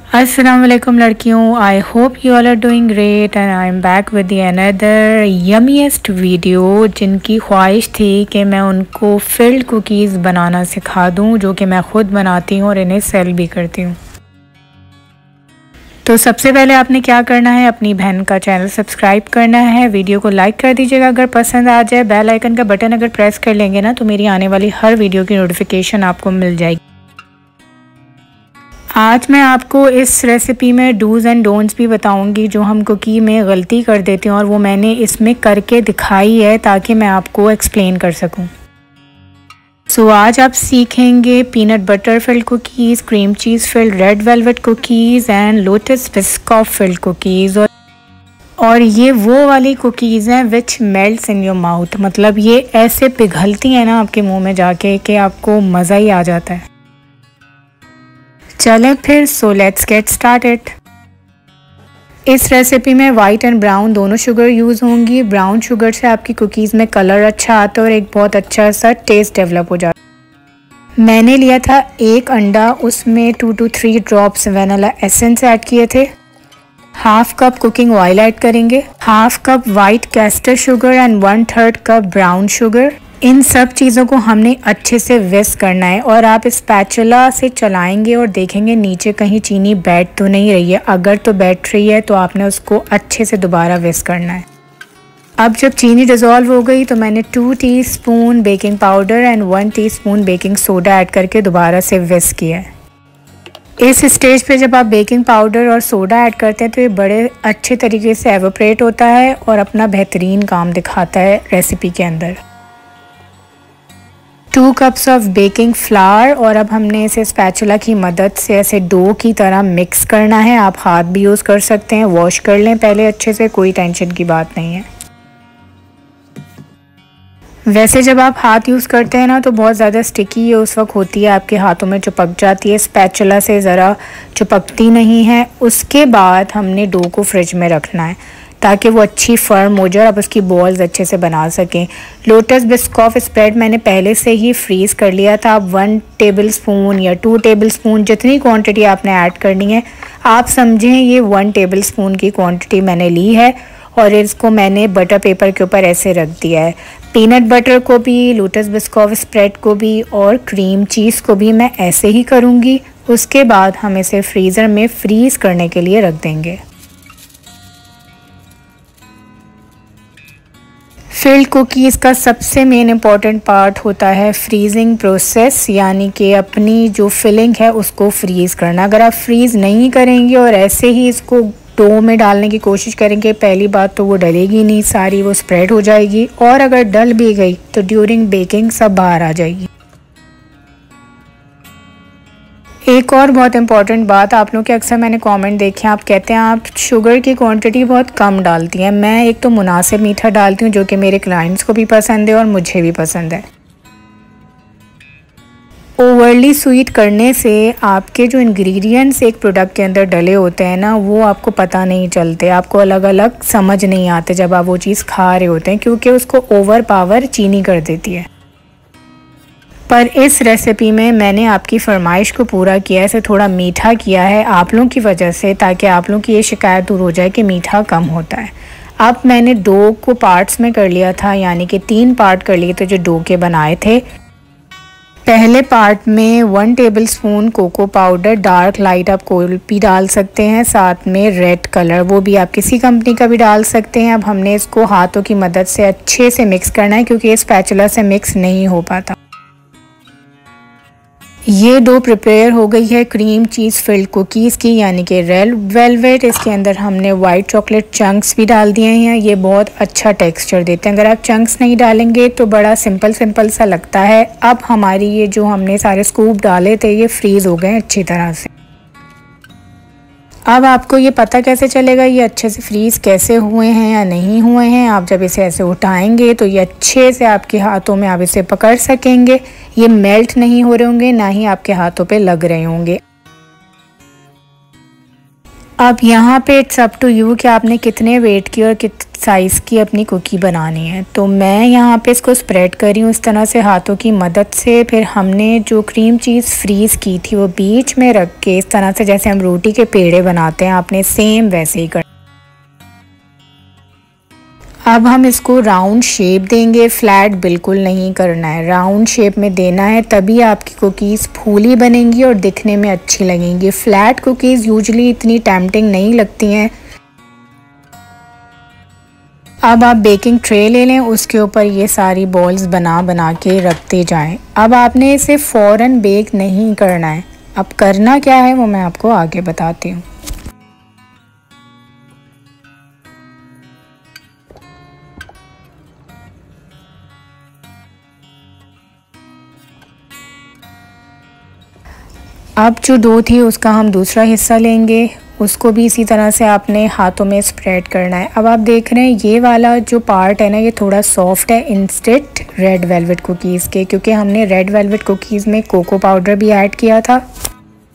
अस्सलाम वालेकुम लड़कियों, I hope you all are doing great and I am back with the another yummiest video. जिनकी ख्वाहिश थी कि मैं उनको फिल्ड कुकीज़ बनाना सिखा दूं, जो कि मैं ख़ुद बनाती हूं और इन्हें सेल भी करती हूं। तो सबसे पहले आपने क्या करना है, अपनी बहन का चैनल सब्सक्राइब करना है, वीडियो को लाइक कर दीजिएगा अगर पसंद आ जाए। बेल आइकन का बटन अगर प्रेस कर लेंगे ना तो मेरी आने वाली हर वीडियो की नोटिफिकेशन आपको मिल जाएगी। आज मैं आपको इस रेसिपी में डूज़ एंड डोंट्स भी बताऊंगी जो हम कुकी में गलती कर देते हैं, और वो मैंने इसमें करके दिखाई है ताकि मैं आपको एक्सप्लेन कर सकूं। सो आज आप सीखेंगे peanut butter field cookies, cream cheese field red velvet cookies and lotus Biscoff field cookies. और ये वो वाली कुकीज़ हैं विच मेल्ट्स इन योर माउथ, मतलब ये ऐसे पिघलती हैं ना आपके मुँह में जाके कि आपको मज़ा ही आ जाता है। चलें फिर, सो लेट्स गेट स्टार्टेड। इस रेसिपी में वाइट एंड ब्राउन दोनों शुगर यूज़ होंगी। ब्राउन शुगर से आपकी कुकीज़ में कलर अच्छा आता है और एक बहुत अच्छा सा टेस्ट डेवलप हो जाता है। मैंने लिया था एक अंडा, उसमें 2 to 3 drops vanilla essence add किए थे। Half cup cooking oil add करेंगे, half cup white caster sugar and 1/3 cup brown sugar. इन सब चीज़ों को हमने अच्छे से विस्क करना है, और आप स्पैचुला से चलाएंगे और देखेंगे नीचे कहीं चीनी बैठ तो नहीं रही है। अगर तो बैठ रही है तो आपने उसको अच्छे से दोबारा विस्क करना है। अब जब चीनी डिज़ोल्व हो गई तो मैंने 2 teaspoon baking powder and 1 teaspoon baking soda add करके दोबारा से विस्क किया है। इस स्टेज पे जब आप बेकिंग पाउडर और सोडा ऐड करते हैं तो ये बड़े अच्छे तरीके से एवोपरेट होता है और अपना बेहतरीन काम दिखाता है रेसिपी के अंदर। 2 कप्स ऑफ बेकिंग फ्लावर, और अब हमने इसे स्पैचुला की मदद से ऐसे डो की तरह मिक्स करना है। आप हाथ भी यूज़ कर सकते हैं, वॉश कर लें पहले अच्छे से, कोई टेंशन की बात नहीं है। वैसे जब आप हाथ यूज़ करते हैं ना तो बहुत ज़्यादा स्टिकी उस वक्त होती है, आपके हाथों में चिपक जाती है, स्पैचुला से ज़रा चिपकती नहीं है। उसके बाद हमने डो को फ्रिज में रखना है ताकि वो अच्छी फर्म हो जाए और आप उसकी बॉल्स अच्छे से बना सकें। लोटस बिस्कॉफ स्प्रेड मैंने पहले से ही फ्रीज़ कर लिया था। आप 1 टेबलस्पून या 2 टेबलस्पून, जितनी क्वांटिटी आपने ऐड करनी है आप समझें, ये 1 टेबलस्पून की क्वांटिटी मैंने ली है, और इसको मैंने बटर पेपर के ऊपर ऐसे रख दिया है। पीनट बटर को भी, लोटस बिस्कॉफ स्प्रेड को भी और क्रीम चीज़ को भी मैं ऐसे ही करूँगी। उसके बाद हम इसे फ्रीज़र में फ्रीज़ करने के लिए रख देंगे। फिल्ड कुकीज़ का सबसे मेन इम्पॉर्टेंट पार्ट होता है फ्रीजिंग प्रोसेस, यानी कि अपनी जो फिलिंग है उसको फ्रीज़ करना। अगर आप फ्रीज़ नहीं करेंगे और ऐसे ही इसको डो में डालने की कोशिश करेंगे, पहली बात तो वो डलेगी नहीं, सारी वो स्प्रेड हो जाएगी, और अगर डल भी गई तो ड्यूरिंग बेकिंग सब बाहर आ जाएगी। एक और बहुत इंपॉर्टेंट बात, आप लोग के अक्सर मैंने कमेंट देखे, आप कहते हैं आप शुगर की क्वांटिटी बहुत कम डालती हैं। मैं एक तो मुनासिब मीठा डालती हूँ जो कि मेरे क्लाइंट्स को भी पसंद है और मुझे भी पसंद है। ओवरली स्वीट करने से आपके जो इंग्रेडिएंट्स एक प्रोडक्ट के अंदर डले होते हैं ना, वो आपको पता नहीं चलते, आपको अलग अलग समझ नहीं आते जब आप वो चीज़ खा रहे होते हैं, क्योंकि उसको ओवर पावर चीनी कर देती है। पर इस रेसिपी में मैंने आपकी फरमाइश को पूरा किया है, इसे थोड़ा मीठा किया है आप लोगों की वजह से, ताकि आप लोगों की ये शिकायत दूर हो जाए कि मीठा कम होता है। अब मैंने डो को पार्ट्स में कर लिया था, यानी कि 3 पार्ट कर लिए थे जो डो के बनाए थे। पहले पार्ट में 1 tablespoon cocoa powder, dark light आप कोई भी डाल सकते हैं, साथ में रेड कलर, वो भी आप किसी कंपनी का भी डाल सकते हैं। अब हमने इसको हाथों की मदद से अच्छे से मिक्स करना है, क्योंकि ये स्पैचुला से मिक्स नहीं हो पाता। ये डो प्रिपेयर हो गई है क्रीम चीज़ फिल्ड कुकीज़ की, यानी कि रेड वेलवेट। इसके अंदर हमने वाइट चॉकलेट चंक्स भी डाल दिए हैं, ये बहुत अच्छा टेक्सचर देते हैं। अगर आप चंक्स नहीं डालेंगे तो बड़ा सिंपल सा लगता है। अब हमारी ये जो हमने सारे स्कूप डाले थे ये फ्रीज़ हो गए अच्छी तरह से। अब आपको ये पता कैसे चलेगा ये अच्छे से फ्रीज़ कैसे हुए हैं या नहीं हुए हैं, आप जब इसे ऐसे उठाएंगे तो ये अच्छे से आपके हाथों में आप इसे पकड़ सकेंगे। ये मेल्ट नहीं हो रहे होंगे, ना ही आपके हाथों पे लग रहे होंगे। अब यहाँ पे इट्स अप टू यू कि आपने कितने वेट की और साइज़ की अपनी कुकी बनानी है। तो मैं यहाँ पे इसको स्प्रेड कर रही हूँ इस तरह से हाथों की मदद से। फिर हमने जो क्रीम चीज़ फ्रीज़ की थी वो बीच में रख के इस तरह से जैसे हम रोटी के पेड़े बनाते हैं आपने सेम वैसे ही कर। अब हम इसको राउंड शेप देंगे, फ्लैट बिल्कुल नहीं करना है, राउंड शेप में देना है, तभी आपकी कुकीज़ फूली बनेंगी और दिखने में अच्छी लगेंगी। फ्लैट कुकीज़ यूजुअली इतनी टेम्पटिंग नहीं लगती हैं। अब आप बेकिंग ट्रे ले लें, उसके ऊपर ये सारी बॉल्स बना के रखते जाएं। अब आपने इसे फ़ौरन बेक नहीं करना है। अब करना क्या है वो मैं आपको आगे बताती हूँ। अब जो डो थी उसका हम दूसरा हिस्सा लेंगे, उसको भी इसी तरह से आपने हाथों में स्प्रेड करना है। अब आप देख रहे हैं ये वाला जो पार्ट है ना ये थोड़ा सॉफ्ट है इंस्टेड रेड वेलवेट कुकीज़ के, क्योंकि हमने रेड वेलवेट कुकीज़ में कोको पाउडर भी ऐड किया था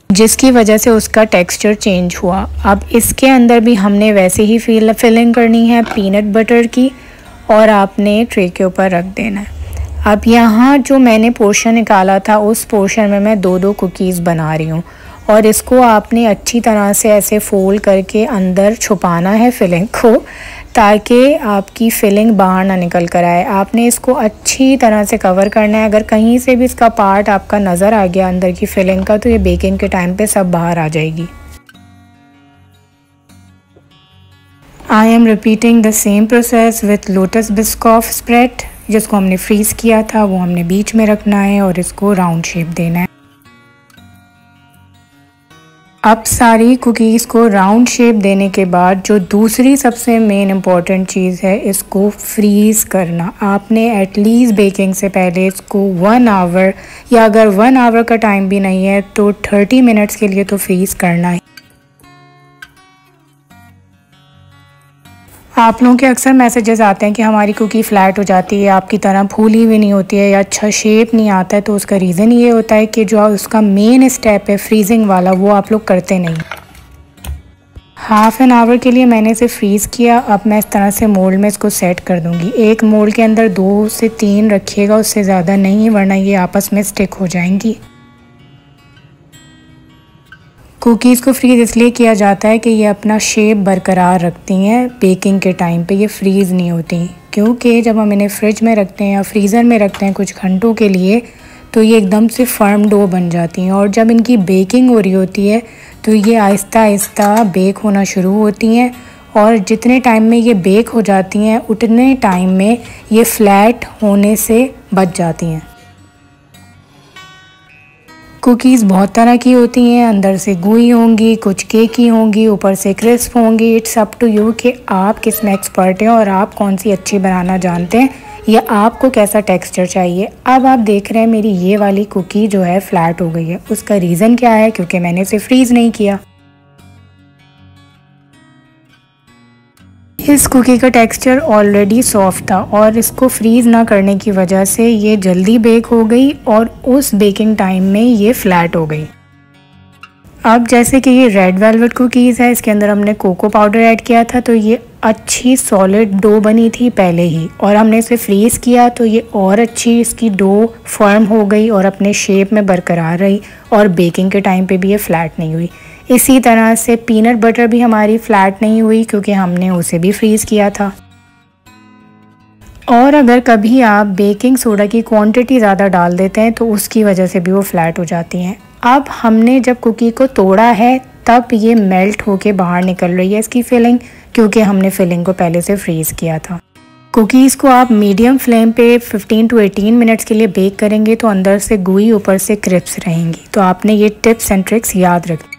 जिसकी वजह से उसका टेक्सचर चेंज हुआ। अब इसके अंदर भी हमने वैसे ही फिलिंग करनी है पीनट बटर की और आपने ट्रे के ऊपर रख देना है। अब यहाँ जो मैंने पोर्शन निकाला था उस पोर्शन में मैं 2-2 कुकीज़ बना रही हूँ और इसको आपने अच्छी तरह से ऐसे फोल्ड करके अंदर छुपाना है फिलिंग को, ताकि आपकी फिलिंग बाहर ना निकल कर आए। आपने इसको अच्छी तरह से कवर करना है। अगर कहीं से भी इसका पार्ट आपका नज़र आ गया अंदर की फिलिंग का तो ये बेकिंग के टाइम पे सब बाहर आ जाएगी। I am repeating the same process with lotus Biscoff spread, जिसको हमने फ्रीज़ किया था वो हमने बीच में रखना है और इसको राउंड शेप देना है। अब सारी कुकीज़ को राउंड शेप देने के बाद जो दूसरी सबसे मेन इम्पॉर्टेंट चीज़ है इसको फ्रीज़ करना। आपने एटलीस्ट बेकिंग से पहले इसको 1 आवर या अगर 1 आवर का टाइम भी नहीं है तो 30 मिनट्स के लिए तो फ्रीज़ करना है। आप लोगों के अक्सर मैसेजेस आते हैं कि हमारी कुकी फ़्लैट हो जाती है, आपकी तरह फूली हुई नहीं होती है या अच्छा शेप नहीं आता है, तो उसका रीज़न ये होता है कि जो उसका मेन स्टेप है फ्रीजिंग वाला वो आप लोग करते नहीं। हाफ़ एन आवर के लिए मैंने इसे फ्रीज़ किया। अब मैं इस तरह से मोल्ड में इसको सेट कर दूँगी। एक मोल्ड के अंदर 2 से 3 रखिएगा, उससे ज़्यादा नहीं, वरना ये आपस में स्टिक हो जाएंगी। कुकीज़ को फ्रीज़ इसलिए किया जाता है कि ये अपना शेप बरकरार रखती हैं बेकिंग के टाइम पे, ये फ्रीज़ नहीं होती, क्योंकि जब हम इन्हें फ्रिज में रखते हैं या फ्रीज़र में रखते हैं कुछ घंटों के लिए तो ये एकदम से फर्म डो बन जाती हैं और जब इनकी बेकिंग हो रही होती है तो ये आहिस्ता आहिस्ता बेक होना शुरू होती हैं और जितने टाइम में ये बेक हो जाती हैं उतने टाइम में ये फ्लैट होने से बच जाती हैं। कुकीज़ बहुत तरह की होती हैं, अंदर से गुई होंगी, कुछ केकी होंगी, ऊपर से क्रिस्प होंगी। इट्स अप टू यू कि आप किस में एक्सपर्ट हैं और आप कौन सी अच्छी बनाना जानते हैं या आपको कैसा टेक्सचर चाहिए। अब आप देख रहे हैं मेरी ये वाली कुकी जो है फ्लैट हो गई है। उसका रीज़न क्या है? क्योंकि मैंने इसे फ्रीज़ नहीं किया। इस कुकी का टेक्सचर ऑलरेडी सॉफ्ट था और इसको फ्रीज़ ना करने की वजह से ये जल्दी बेक हो गई और उस बेकिंग टाइम में ये फ्लैट हो गई। अब जैसे कि ये रेड वेलवेट कुकीज़ है, इसके अंदर हमने कोको पाउडर ऐड किया था तो ये अच्छी सॉलिड डो बनी थी पहले ही, और हमने इसे फ्रीज़ किया तो ये और अच्छी इसकी डो फर्म हो गई और अपने शेप में बरकरार रही और बेकिंग के टाइम पे भी ये फ्लैट नहीं हुई। इसी तरह से पीनट बटर भी हमारी फ्लैट नहीं हुई क्योंकि हमने उसे भी फ्रीज़ किया था। और अगर कभी आप बेकिंग सोडा की क्वांटिटी ज़्यादा डाल देते हैं तो उसकी वजह से भी वो फ्लैट हो जाती हैं। अब हमने जब कुकी को तोड़ा है तब ये मेल्ट होके बाहर निकल रही है इसकी फिलिंग, क्योंकि हमने फिलिंग को पहले से फ्रीज़ किया था। कुकीज़ को आप मीडियम फ्लेम पे 15 to 18 मिनट्स के लिए बेक करेंगे तो अंदर से गुई ऊपर से क्रिस्प रहेंगी। तो आपने ये टिप्स एंड ट्रिक्स याद रखें।